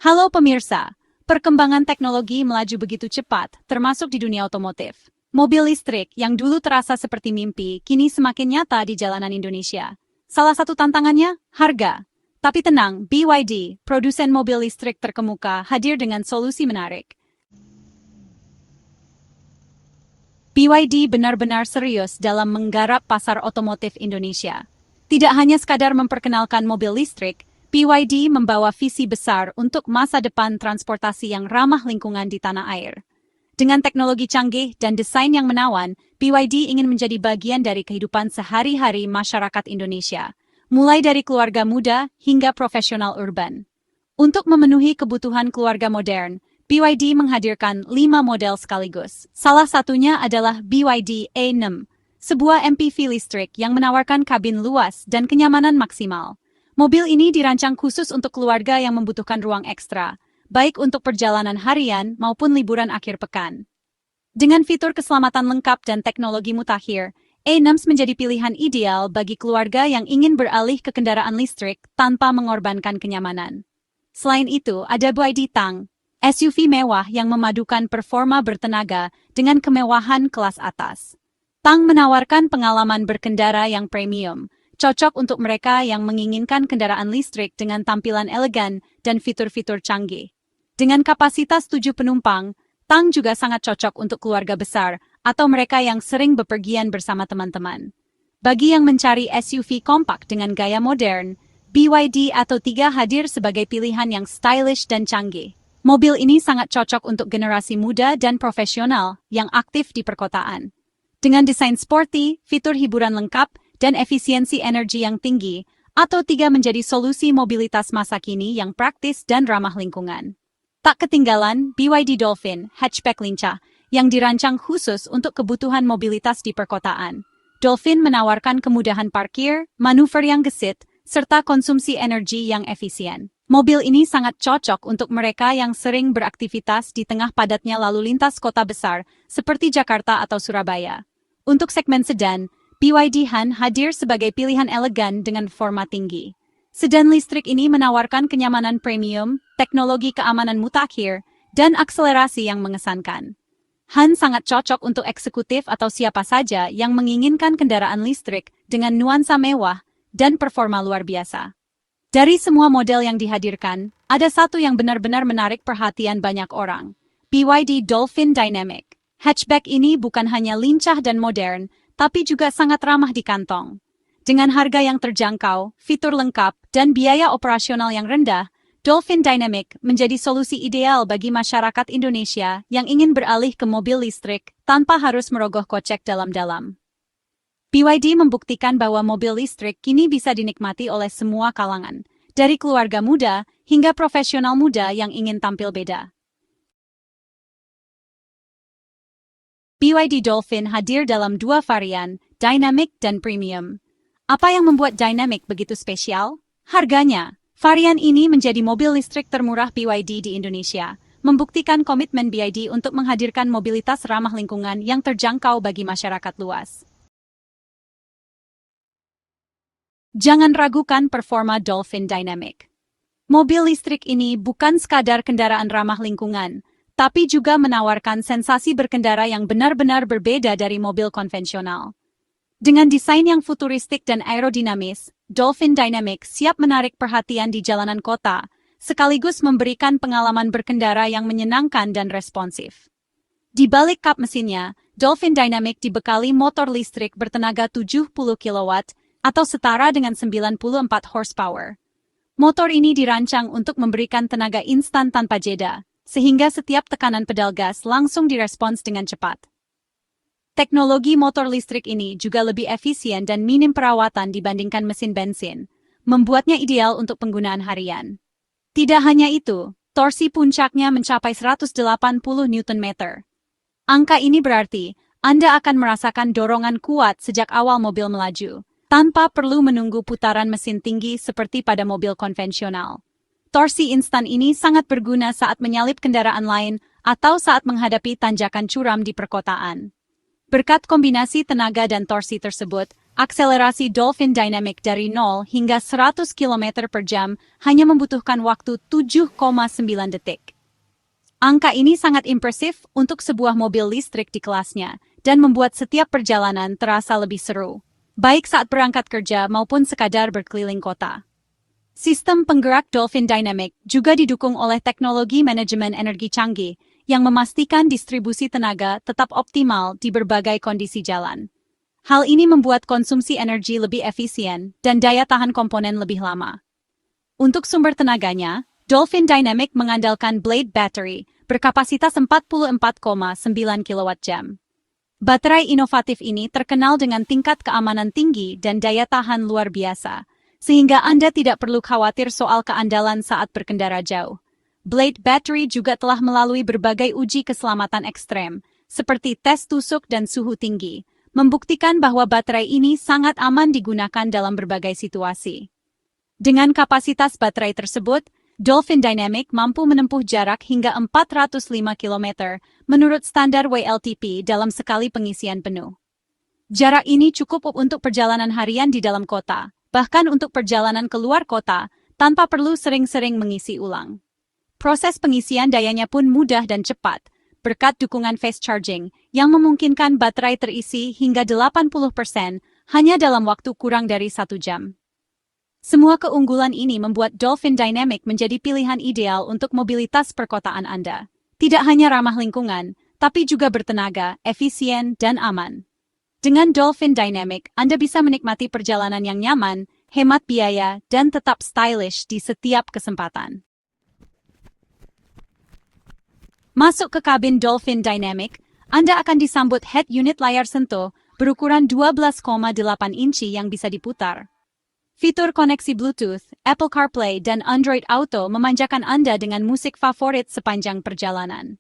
Halo pemirsa, perkembangan teknologi melaju begitu cepat, termasuk di dunia otomotif. Mobil listrik yang dulu terasa seperti mimpi, kini semakin nyata di jalanan Indonesia. Salah satu tantangannya, harga. Tapi tenang, BYD, produsen mobil listrik terkemuka, hadir dengan solusi menarik. BYD benar-benar serius dalam menggarap pasar otomotif Indonesia. Tidak hanya sekadar memperkenalkan mobil listrik, BYD membawa visi besar untuk masa depan transportasi yang ramah lingkungan di tanah air. Dengan teknologi canggih dan desain yang menawan, BYD ingin menjadi bagian dari kehidupan sehari-hari masyarakat Indonesia, mulai dari keluarga muda hingga profesional urban. Untuk memenuhi kebutuhan keluarga modern, BYD menghadirkan 5 model sekaligus. Salah satunya adalah BYD E6, sebuah MPV listrik yang menawarkan kabin luas dan kenyamanan maksimal. Mobil ini dirancang khusus untuk keluarga yang membutuhkan ruang ekstra, baik untuk perjalanan harian maupun liburan akhir pekan. Dengan fitur keselamatan lengkap dan teknologi mutakhir, E6 menjadi pilihan ideal bagi keluarga yang ingin beralih ke kendaraan listrik tanpa mengorbankan kenyamanan. Selain itu, ada BYD Tang, SUV mewah yang memadukan performa bertenaga dengan kemewahan kelas atas. Tang menawarkan pengalaman berkendara yang premium, cocok untuk mereka yang menginginkan kendaraan listrik dengan tampilan elegan dan fitur-fitur canggih. Dengan kapasitas 7 penumpang, Tang juga sangat cocok untuk keluarga besar atau mereka yang sering bepergian bersama teman-teman. Bagi yang mencari SUV kompak dengan gaya modern, BYD Atto 3 hadir sebagai pilihan yang stylish dan canggih. Mobil ini sangat cocok untuk generasi muda dan profesional yang aktif di perkotaan. Dengan desain sporty, fitur hiburan lengkap, dan efisiensi energi yang tinggi, Atto 3 menjadi solusi mobilitas masa kini yang praktis dan ramah lingkungan. Tak ketinggalan, BYD Dolphin, hatchback lincah, yang dirancang khusus untuk kebutuhan mobilitas di perkotaan. Dolphin menawarkan kemudahan parkir, manuver yang gesit, serta konsumsi energi yang efisien. Mobil ini sangat cocok untuk mereka yang sering beraktivitas di tengah padatnya lalu lintas kota besar, seperti Jakarta atau Surabaya. Untuk segmen sedan, BYD Han hadir sebagai pilihan elegan dengan forma tinggi. Sedan listrik ini menawarkan kenyamanan premium, teknologi keamanan mutakhir, dan akselerasi yang mengesankan. Han sangat cocok untuk eksekutif atau siapa saja yang menginginkan kendaraan listrik dengan nuansa mewah dan performa luar biasa. Dari semua model yang dihadirkan, ada satu yang benar-benar menarik perhatian banyak orang. BYD Dolphin Dynamic. Hatchback ini bukan hanya lincah dan modern, tapi juga sangat ramah di kantong. Dengan harga yang terjangkau, fitur lengkap, dan biaya operasional yang rendah, Dolphin Dynamic menjadi solusi ideal bagi masyarakat Indonesia yang ingin beralih ke mobil listrik tanpa harus merogoh kocek dalam-dalam. BYD membuktikan bahwa mobil listrik kini bisa dinikmati oleh semua kalangan, dari keluarga muda hingga profesional muda yang ingin tampil beda. BYD Dolphin hadir dalam 2 varian, Dynamic dan Premium. Apa yang membuat Dynamic begitu spesial? Harganya. Varian ini menjadi mobil listrik termurah BYD di Indonesia, membuktikan komitmen BYD untuk menghadirkan mobilitas ramah lingkungan yang terjangkau bagi masyarakat luas. Jangan ragukan performa Dolphin Dynamic. Mobil listrik ini bukan sekadar kendaraan ramah lingkungan, tapi juga menawarkan sensasi berkendara yang benar-benar berbeda dari mobil konvensional. Dengan desain yang futuristik dan aerodinamis, Dolphin Dynamic siap menarik perhatian di jalanan kota, sekaligus memberikan pengalaman berkendara yang menyenangkan dan responsif. Di balik kap mesinnya, Dolphin Dynamic dibekali motor listrik bertenaga 70 kW atau setara dengan 94 horsepower. Motor ini dirancang untuk memberikan tenaga instan tanpa jeda, sehingga setiap tekanan pedal gas langsung direspons dengan cepat. Teknologi motor listrik ini juga lebih efisien dan minim perawatan dibandingkan mesin bensin, membuatnya ideal untuk penggunaan harian. Tidak hanya itu, torsi puncaknya mencapai 180 Nm. Angka ini berarti Anda akan merasakan dorongan kuat sejak awal mobil melaju, tanpa perlu menunggu putaran mesin tinggi seperti pada mobil konvensional. Torsi instan ini sangat berguna saat menyalip kendaraan lain atau saat menghadapi tanjakan curam di perkotaan. Berkat kombinasi tenaga dan torsi tersebut, Akselerasi Dolphin Dynamic dari 0 hingga 100 km per jam hanya membutuhkan waktu 7,9 detik. Angka ini sangat impresif untuk sebuah mobil listrik di kelasnya dan membuat setiap perjalanan terasa lebih seru, baik saat berangkat kerja maupun sekadar berkeliling kota. Sistem penggerak Dolphin Dynamic juga didukung oleh teknologi manajemen energi canggih yang memastikan distribusi tenaga tetap optimal di berbagai kondisi jalan. Hal ini membuat konsumsi energi lebih efisien dan daya tahan komponen lebih lama. Untuk sumber tenaganya, Dolphin Dynamic mengandalkan Blade Battery berkapasitas 44,9 kWh. Baterai inovatif ini terkenal dengan tingkat keamanan tinggi dan daya tahan luar biasa, sehingga Anda tidak perlu khawatir soal keandalan saat berkendara jauh. Blade Battery juga telah melalui berbagai uji keselamatan ekstrem, seperti tes tusuk dan suhu tinggi, membuktikan bahwa baterai ini sangat aman digunakan dalam berbagai situasi. Dengan kapasitas baterai tersebut, Dolphin Dynamic mampu menempuh jarak hingga 405 km menurut standar WLTP dalam sekali pengisian penuh. Jarak ini cukup untuk perjalanan harian di dalam kota, bahkan untuk perjalanan keluar kota, tanpa perlu sering-sering mengisi ulang. Proses pengisian dayanya pun mudah dan cepat, berkat dukungan fast charging yang memungkinkan baterai terisi hingga 80% hanya dalam waktu kurang dari 1 jam. Semua keunggulan ini membuat Dolphin Dynamic menjadi pilihan ideal untuk mobilitas perkotaan Anda. Tidak hanya ramah lingkungan, tapi juga bertenaga, efisien, dan aman. Dengan Dolphin Dynamic, Anda bisa menikmati perjalanan yang nyaman, hemat biaya, dan tetap stylish di setiap kesempatan. Masuk ke kabin Dolphin Dynamic, Anda akan disambut head unit layar sentuh berukuran 12,8 inci yang bisa diputar. Fitur koneksi Bluetooth, Apple CarPlay, dan Android Auto memanjakan Anda dengan musik favorit sepanjang perjalanan.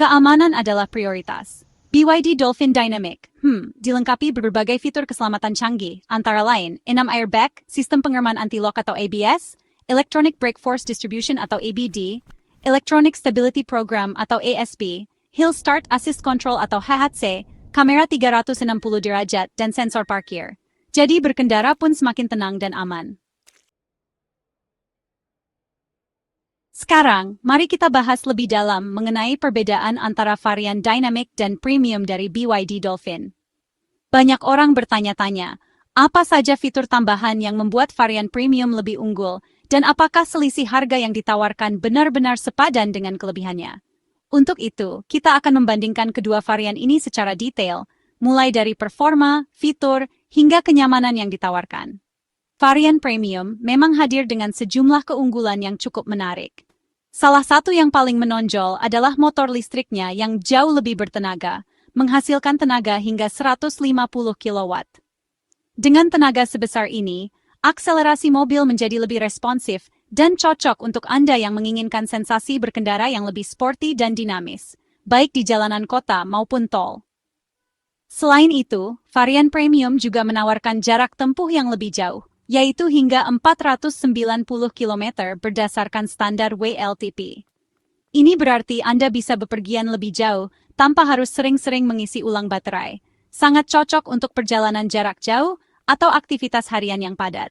Keamanan adalah prioritas. BYD Dolphin Dynamic, dilengkapi berbagai fitur keselamatan canggih, antara lain 6 airbag, sistem pengereman anti-lock atau ABS, Electronic Brake Force Distribution atau ABD, Electronic Stability Program atau ASP, Hill Start Assist Control atau HHC, kamera 360 derajat, dan sensor parkir. Jadi berkendara pun semakin tenang dan aman. Sekarang, mari kita bahas lebih dalam mengenai perbedaan antara varian Dynamic dan Premium dari BYD Dolphin. Banyak orang bertanya-tanya, apa saja fitur tambahan yang membuat varian Premium lebih unggul, dan apakah selisih harga yang ditawarkan benar-benar sepadan dengan kelebihannya? Untuk itu, kita akan membandingkan kedua varian ini secara detail, mulai dari performa, fitur, hingga kenyamanan yang ditawarkan. Varian Premium memang hadir dengan sejumlah keunggulan yang cukup menarik. Salah satu yang paling menonjol adalah motor listriknya yang jauh lebih bertenaga, menghasilkan tenaga hingga 150 kW. Dengan tenaga sebesar ini, akselerasi mobil menjadi lebih responsif dan cocok untuk Anda yang menginginkan sensasi berkendara yang lebih sporty dan dinamis, baik di jalanan kota maupun tol. Selain itu, varian Premium juga menawarkan jarak tempuh yang lebih jauh, yaitu hingga 490 km berdasarkan standar WLTP. Ini berarti Anda bisa bepergian lebih jauh tanpa harus sering-sering mengisi ulang baterai. Sangat cocok untuk perjalanan jarak jauh atau aktivitas harian yang padat.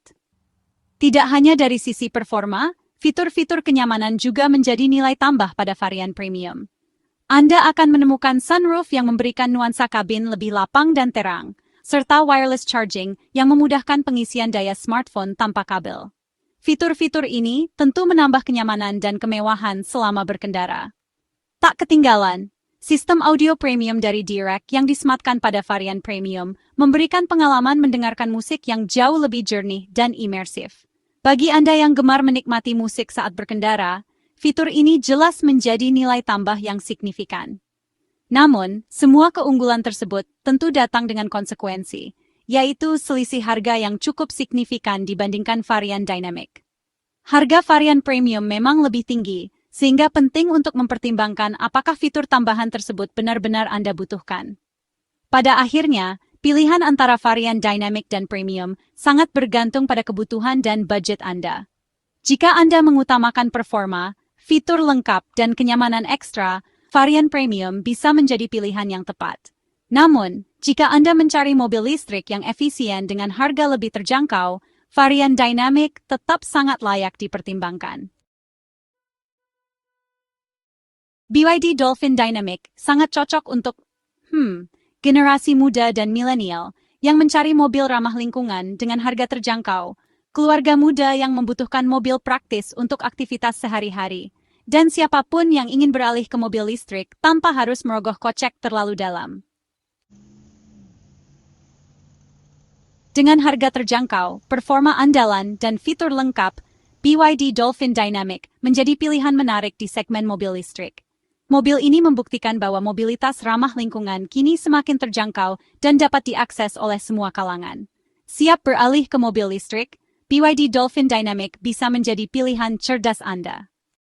Tidak hanya dari sisi performa, fitur-fitur kenyamanan juga menjadi nilai tambah pada varian Premium. Anda akan menemukan sunroof yang memberikan nuansa kabin lebih lapang dan terang, serta wireless charging yang memudahkan pengisian daya smartphone tanpa kabel. Fitur-fitur ini tentu menambah kenyamanan dan kemewahan selama berkendara. Tak ketinggalan, sistem audio premium dari D-Rack yang disematkan pada varian Premium memberikan pengalaman mendengarkan musik yang jauh lebih jernih dan imersif. Bagi Anda yang gemar menikmati musik saat berkendara, fitur ini jelas menjadi nilai tambah yang signifikan. Namun, semua keunggulan tersebut tentu datang dengan konsekuensi, yaitu selisih harga yang cukup signifikan dibandingkan varian Dynamic. Harga varian Premium memang lebih tinggi, sehingga penting untuk mempertimbangkan apakah fitur tambahan tersebut benar-benar Anda butuhkan. Pada akhirnya, pilihan antara varian Dynamic dan Premium sangat bergantung pada kebutuhan dan budget Anda. Jika Anda mengutamakan performa, fitur lengkap, dan kenyamanan ekstra, varian Premium bisa menjadi pilihan yang tepat. Namun, jika Anda mencari mobil listrik yang efisien dengan harga lebih terjangkau, varian Dynamic tetap sangat layak dipertimbangkan. BYD Dolphin Dynamic sangat cocok untuk generasi muda dan milenial yang mencari mobil ramah lingkungan dengan harga terjangkau, keluarga muda yang membutuhkan mobil praktis untuk aktivitas sehari-hari, dan siapapun yang ingin beralih ke mobil listrik tanpa harus merogoh kocek terlalu dalam. Dengan harga terjangkau, performa andalan, dan fitur lengkap, BYD Dolphin Dynamic menjadi pilihan menarik di segmen mobil listrik. Mobil ini membuktikan bahwa mobilitas ramah lingkungan kini semakin terjangkau dan dapat diakses oleh semua kalangan. Siap beralih ke mobil listrik? BYD Dolphin Dynamic bisa menjadi pilihan cerdas Anda.